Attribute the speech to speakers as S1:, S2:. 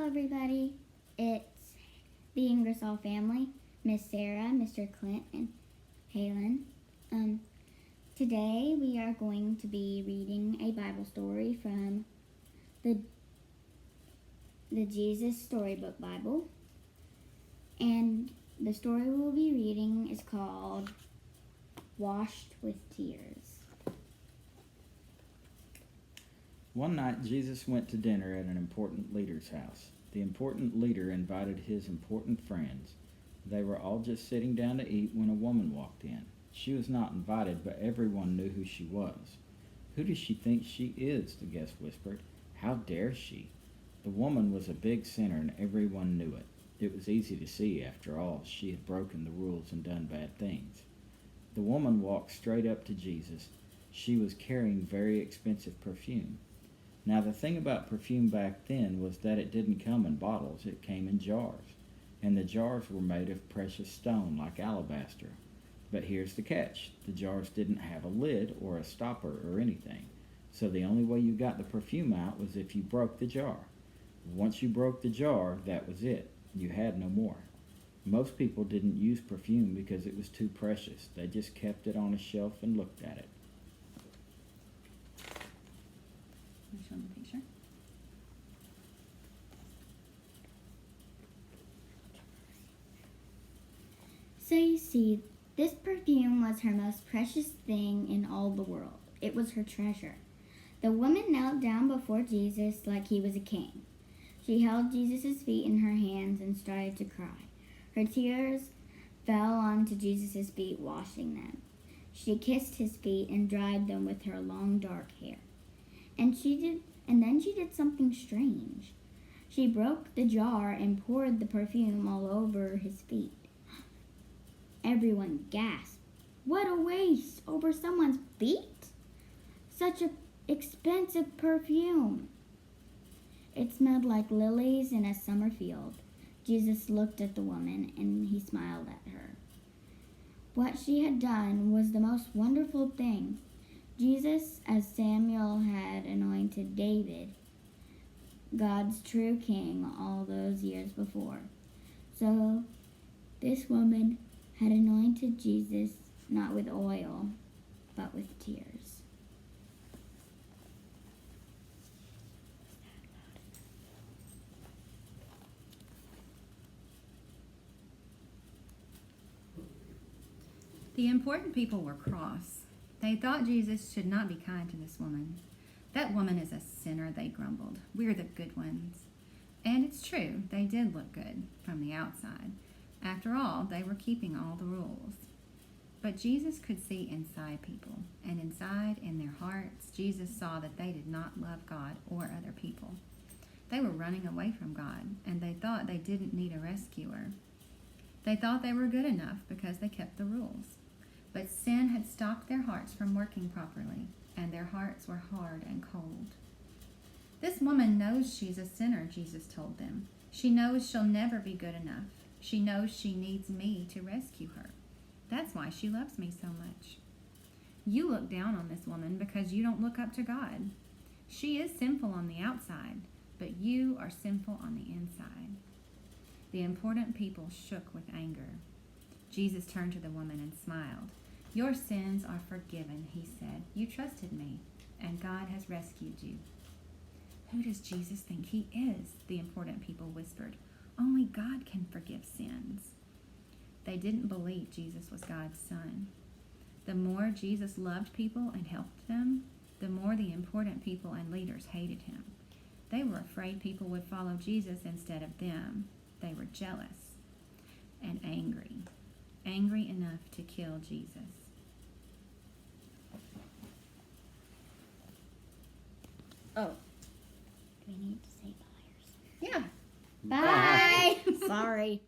S1: everybody. It's the Ingersoll family, Miss Sarah, Mr. Clint, and Halen. Today we are going to be reading a Bible story from the Jesus Storybook Bible. And the story we'll be reading is called Washed with Tears.
S2: One night, Jesus went to dinner at an important leader's house. The important leader invited his important friends. They were all just sitting down to eat when a woman walked in. She was not invited, but everyone knew who she was. "Who does she think she is?" the guest whispered. "How dare she?" The woman was a big sinner, and everyone knew it. It was easy to see, after all, she had broken the rules and done bad things. The woman walked straight up to Jesus. She was carrying very expensive perfume. Now, the thing about perfume back then was that it didn't come in bottles, it came in jars. And the jars were made of precious stone, like alabaster. But here's the catch. The jars didn't have a lid or a stopper or anything. So the only way you got the perfume out was if you broke the jar. Once you broke the jar, that was it. You had no more. Most people didn't use perfume because it was too precious. They just kept it on a shelf and looked at it.
S3: Show them the picture.
S1: So you see, this perfume was her most precious thing in all the world. It was her treasure. The woman knelt down before Jesus like he was a king. She held Jesus' feet in her hands and started to cry. Her tears fell onto Jesus' feet, washing them. She kissed his feet and dried them with her long dark hair. And then she did something strange. She broke the jar and poured the perfume all over his feet. Everyone gasped. What a waste! Over someone's feet? Such an expensive perfume. It smelled like lilies in a summer field. Jesus looked at the woman and he smiled at her. What she had done was the most wonderful thing. Jesus, as Samuel had anointed David, God's true king, all those years before. So this woman had anointed Jesus not with oil, but with tears.
S3: The important people were cross. They thought Jesus should not be kind to this woman. That woman is a sinner, they grumbled. We're the good ones. And it's true, they did look good from the outside. After all, they were keeping all the rules. But Jesus could see inside people, and inside, in their hearts, Jesus saw that they did not love God or other people. They were running away from God, and they thought they didn't need a rescuer. They thought they were good enough because they kept the rules. But sin had stopped their hearts from working properly, and their hearts were hard and cold. This woman knows she's a sinner, Jesus told them. She knows she'll never be good enough. She knows she needs me to rescue her. That's why she loves me so much. You look down on this woman because you don't look up to God. She is sinful on the outside, but you are sinful on the inside. The important people shook with anger. Jesus turned to the woman and smiled. Your sins are forgiven, he said. You trusted me, and God has rescued you. Who does Jesus think he is? The important people whispered. Only God can forgive sins. They didn't believe Jesus was God's son. The more Jesus loved people and helped them, the more the important people and leaders hated him. They were afraid people would follow Jesus instead of them. They were jealous and angry enough to kill Jesus.
S1: Oh, do we need to say bye or something?
S3: Yeah.
S1: Bye! Sorry.